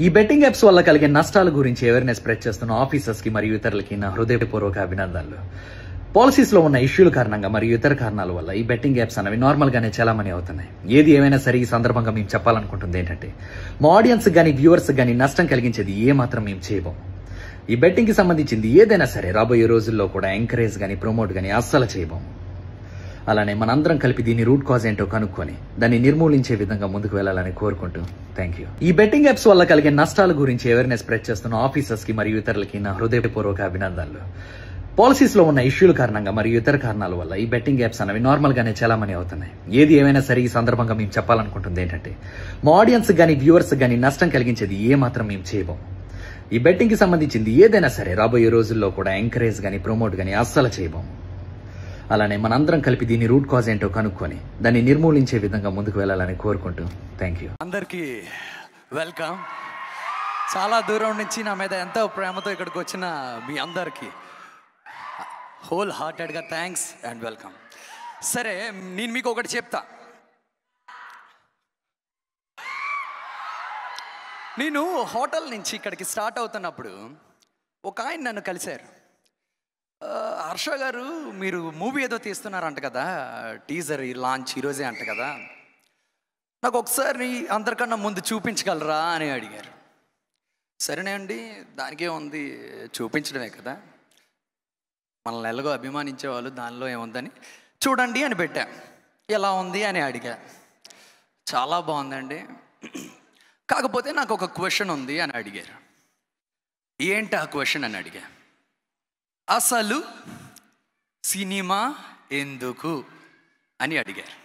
ఈ betting apps వల్ల కలిగే నష్టాల గురించి అవేర్నెస్ స్ప్రెడ్ చేస్తున్న ఆఫీసర్స్ కి మరియు ఇతరులకి నా హృదయపూర్వక అభినందనలు. పాలసీస్ లో ఉన్న ఇష్యూల కారణంగా మరియు ఇతర కారణాల వల్ల ఈ బెట్టింగ్ యాప్స్ అనేవి నార్మల్ గానే చాలామని అవుతున్నాయి. ఏది ఏమైనా సరే ఈ సందర్భంగా మేము చెప్పాలనుకుంటుంది ఏంటంటే, మా ఆడియన్స్ గానీ వ్యూవర్స్ గానీ నష్టం కలిగించేది ఏ మాత్రం మేము చేయబోము. ఈ బెట్టింగ్ కి సంబంధించింది ఏదైనా సరే రాబోయే రోజుల్లో కూడా ఎంకరేజ్ గానీ ప్రమోట్ గానీ అస్సలు చేయబోము. అలానే మనందరం కలిపి దీని రూట్ కాజ్ ఏంటో కనుక్కొని దాన్ని నిర్మూలించే విధంగా ముందుకు వెళ్లాలని కోరుకుంటూ థ్యాంక్ యూ. ఈ బెట్టింగ్ యాప్స్ వల్ల కలిగే నష్టాల గురించి అవేర్నెస్ స్ప్రెడ్ చేస్తున్న ఆఫీసర్స్ కి మరియు ఇతరులకి నా హృదయపూర్వక అభినందనలు. పాలసీస్ లో ఉన్న ఇష్యూల కారణంగా మరియు ఇతర కారణాల వల్ల ఈ బెట్టింగ్ యాప్స్ అనేవి నార్మల్ గానే చాలామని అవుతున్నాయి. ఏది ఏమైనా సరే ఈ సందర్భంగా మేము చెప్పాలనుకుంటుంది ఏంటంటే, మా ఆడియన్స్ గానీ వ్యూవర్స్ గానీ నష్టం కలిగించేది ఏ మాత్రం మేము చేయబోము. ఈ బెట్టింగ్ కి సంబంధించింది ఏదైనా సరే రాబోయే రోజుల్లో కూడా ఎంకరేజ్ గానీ ప్రమోట్ గానీ అస్సలు చేయబోము. అలానే మనందరం కలిపి దీని రూట్ కాజ్ ఏంటో కనుక్కొని దాన్ని నిర్మూలించే విధంగా ముందుకు వెళ్లాలని కోరుకుంటూ థ్యాంక్ యూ. అందరికీ వెల్కమ్. చాలా దూరం నుంచి నా మీద ఎంతో ప్రేమతో ఇక్కడికి వచ్చిన మీ అందరికీ హోల్ హార్టెడ్గా థ్యాంక్స్ అండ్ వెల్కమ్. సరే, నేను మీకు ఒకటి చెప్తా. నేను హోటల్ నుంచి ఇక్కడికి స్టార్ట్ అవుతున్నప్పుడు ఒక ఆయన నన్ను కలిశారు. హర్ష గారు, మీరు మూవీ ఏదో తీస్తున్నారంట కదా, టీజర్ లాంచ్ ఈరోజే అంట కదా, నాకు ఒకసారి అందరికన్నా ముందు చూపించగలరా అని అడిగారు. సరేనే అండి, దానికే ఉంది, చూపించడమే కదా, మనల్ని ఎలాగో అభిమానించే వాళ్ళు, దానిలో ఏముందని చూడండి అని పెట్టా. ఎలా ఉంది అని అడిగా. చాలా బాగుందండి, కాకపోతే నాకు ఒక క్వశ్చన్ ఉంది అని అడిగారు. ఏంటి ఆ క్వశ్చన్ అని అడిగా. అసలు సినిమా ఎందుకు అని అడిగారు.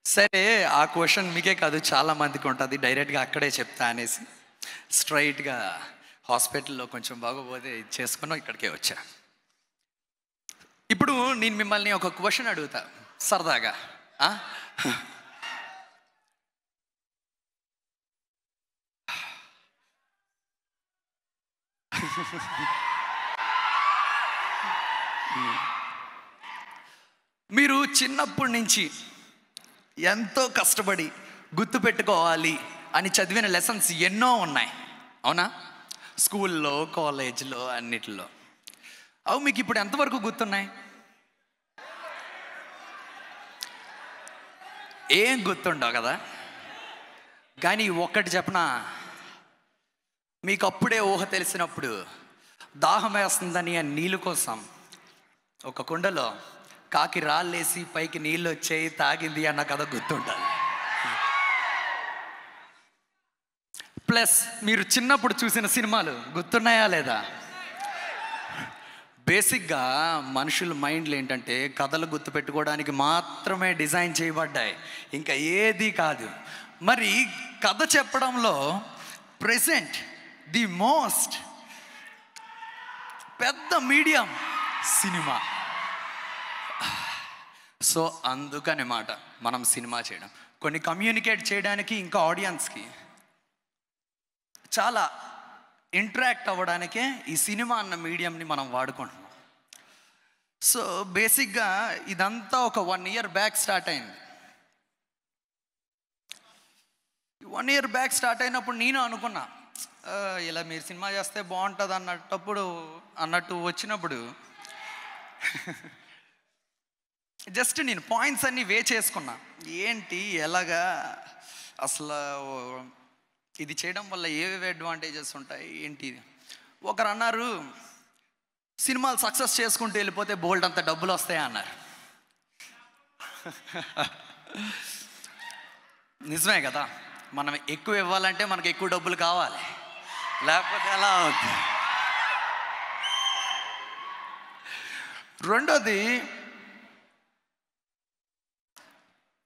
సరే, ఆ క్వశ్చన్ మీకే కాదు చాలా మందికి ఉంటుంది, డైరెక్ట్గా అక్కడే చెప్తా అనేసి స్ట్రైట్గా హాస్పిటల్లో కొంచెం బాగోపోతే చేసుకుని ఇక్కడికే వచ్చా. ఇప్పుడు నేను మిమ్మల్ని ఒక క్వశ్చన్ అడుగుతా సరదాగా. మీరు చిన్నప్పటి నుంచి ఎంతో కష్టపడి గుర్తుపెట్టుకోవాలి అని చదివిన లెసన్స్ ఎన్నో ఉన్నాయి, అవునా? స్కూల్లో, కాలేజ్లో, అన్నిటిలో. అవి మీకు ఇప్పుడు ఎంతవరకు గుర్తున్నాయి? ఏం గుర్తుండవు కదా. కానీ ఒక్కటి చెప్పనా, మీకు అప్పుడే ఊహ తెలిసినప్పుడు దాహం వేస్తుందని ఆ నీళ్ళు కోసం ఒక కుండలో కాకి రాళ్ళేసి పైకి నీళ్ళు వచ్చాయి, తాగింది అన్న కథ గుర్తుంటారు. ప్లస్ మీరు చిన్నప్పుడు చూసిన సినిమాలు గుర్తున్నాయా లేదా? బేసిక్గా మనుషుల మైండ్లు ఏంటంటే కథలు గుర్తుపెట్టుకోవడానికి మాత్రమే డిజైన్ చేయబడ్డాయి, ఇంకా ఏది కాదు. మరి కథ చెప్పడంలో ప్రెజెంట్ ది మోస్ట్ పెద్ద మీడియం సినిమా. సో అందుకనే మాట మనం సినిమా చేయడం, కొన్ని కమ్యూనికేట్ చేయడానికి, ఇంకా ఆడియన్స్కి చాలా ఇంటరాక్ట్ అవ్వడానికే ఈ సినిమా అన్న మీడియంని మనం వాడుకుంటున్నాం. సో బేసిక్గా ఇదంతా ఒక 1 year బ్యాక్ స్టార్ట్ అయింది. 1 year బ్యాక్ స్టార్ట్ అయినప్పుడు నేను అనుకున్నా, ఇలా మీరు సినిమా చేస్తే బాగుంటుంది అన్నట్టు వచ్చినప్పుడు జస్ట్ నేను పాయింట్స్ అన్నీ చేసుకున్నా. ఏంటి, ఎలాగా, అసలు ఇది చేయడం వల్ల ఏవేవి అడ్వాంటేజెస్ ఉంటాయి ఏంటి. ఒకరు అన్నారు, సినిమాలు సక్సెస్ చేసుకుంటూ వెళ్ళిపోతే బోల్డ్ అంత డబ్బులు వస్తాయి అన్నారు. నిజమే కదా, మనం ఎక్కువ ఇవ్వాలంటే మనకు ఎక్కువ డబ్బులు కావాలి, లేకపోతే ఎలా అవుతుంది. రెండోది,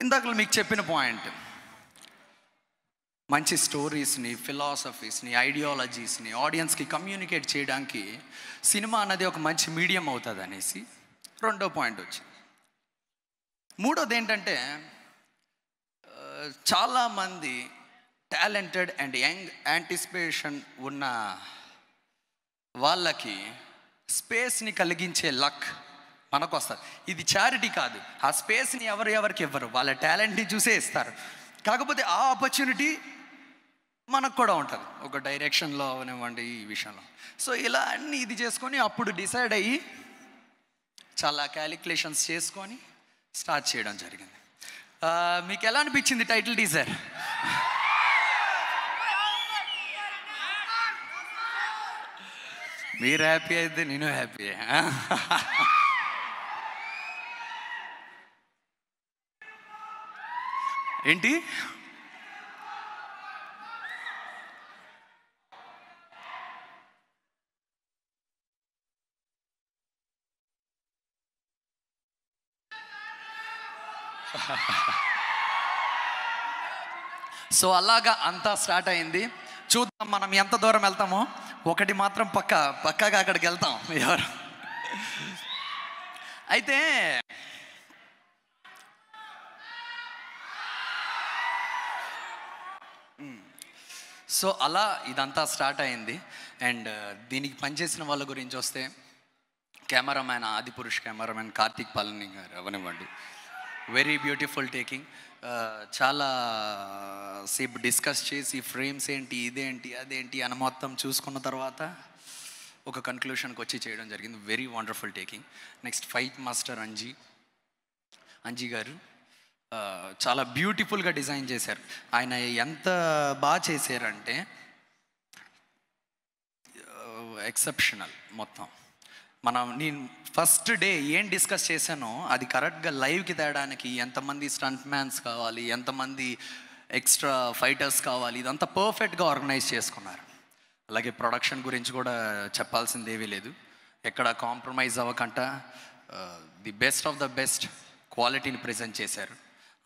ఇందాక మీకు చెప్పిన పాయింట్, మంచి స్టోరీస్ని, ఫిలాసఫీస్ని, ఐడియాలజీస్ని ఆడియన్స్కి కమ్యూనికేట్ చేయడానికి సినిమా అన్నది ఒక మంచి మీడియం అవుతుంది అనేసి రెండో పాయింట్ వచ్చింది. మూడోది ఏంటంటే, చాలామంది టాలెంటెడ్ అండ్ యంగ్ యాంటిసిపేషన్ ఉన్న వాళ్ళకి స్పేస్ని కలిగించే లక్ మనకు వస్తుంది. ఇది చారిటీ కాదు, ఆ స్పేస్ని ఎవరికి ఇవ్వరు, వాళ్ళ టాలెంట్ని చూసే ఇస్తారు. కాకపోతే ఆ ఆపర్చునిటీ మనకు కూడా ఉంటుంది ఒక డైరెక్షన్లో అవనివ్వండి ఈ విషయంలో. సో ఇలా అన్నీ ఇది చేసుకొని అప్పుడు డిసైడ్ అయ్యి చాలా క్యాలిక్యులేషన్స్ చేసుకొని స్టార్ట్ చేయడం జరిగింది. మీకు ఎలా అనిపించింది టైటిల్ టీజర్? మీరు హ్యాపీ అయితే నేను హ్యాపీ. ఏంటి సో అలాగా అంతా స్టార్ట్ అయింది. చూద్దాం మనం ఎంత దూరం వెళ్తామో. ఒకటి మాత్రం పక్కాగా అక్కడికి వెళ్తాం ఎవరు. అయితే సో అలా ఇదంతా స్టార్ట్ అయింది. అండ్ దీనికి పనిచేసిన వాళ్ళ గురించి వస్తే కెమెరామ్యాన్ ఆదిపురుష్ కెమెరామ్యాన్ కార్తిక్ పాలని గారు అవనివ్వండి, వెరీ బ్యూటిఫుల్ టేకింగ్. చాలా సేపు డిస్కస్ చేసి ఫ్రేమ్స్ ఏంటి ఇదేంటి అదేంటి అని మొత్తం చూసుకున్న తర్వాత ఒక కన్క్లూషన్కి వచ్చి చేయడం జరిగింది. Very wonderful taking. Next fight master Anji గారు చాలా బ్యూటిఫుల్గా డిజైన్ చేశారు. ఆయన ఎంత బాగా చేశారంటే ఎక్సెప్షనల్. మొత్తం నేను ఫస్ట్ డే ఏం డిస్కస్ చేశానో అది కరెక్ట్గా లైవ్కి తేడానికి ఎంతమంది స్టంట్ మ్యాన్స్ కావాలి, ఎంతమంది ఎక్స్ట్రా ఫైటర్స్ కావాలి, ఇదంతా పర్ఫెక్ట్గా ఆర్గనైజ్ చేసుకున్నారు. అలాగే ప్రొడక్షన్ గురించి కూడా చెప్పాల్సింది ఏమీ లేదు. ఎక్కడ కాంప్రమైజ్ అవ్వకుండా the best of the best క్వాలిటీని ప్రజెంట్ చేశారు,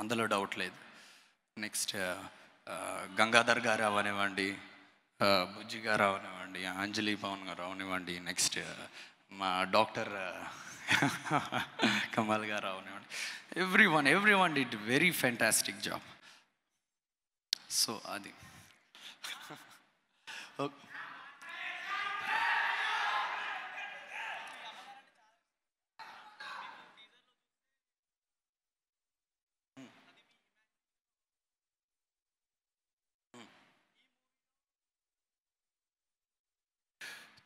అందులో డౌట్ లేదు. నెక్స్ట్ గంగాధర్ గారు అవనివ్వండి, బుజ్జి గారు అవనివ్వండి, అంజలి పవన్ గారు అవనివ్వండి, నెక్స్ట్ మా డాక్టర్ కమల్ గారు అవనివ్వండి, every one did very fantastic job. So అది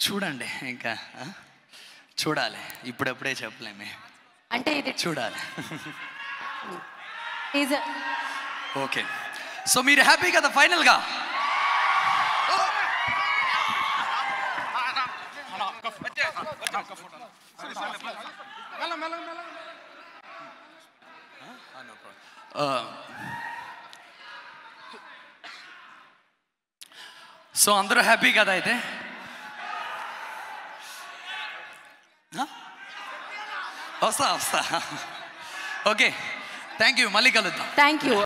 చూడండి, ఇంకా చూడాలి, ఇప్పుడప్పుడే చెప్పలేమే, అంటే ఇది చూడాలి. టీజర్. ఓకే, సో మీరు హ్యాపీ కదా ఫైనల్గా? సో అందరూ హ్యాపీ కదా? అయితే వస్తా. ఓకే, థ్యాంక్ యూ, మళ్ళీ కలుద్దాం. Thank you.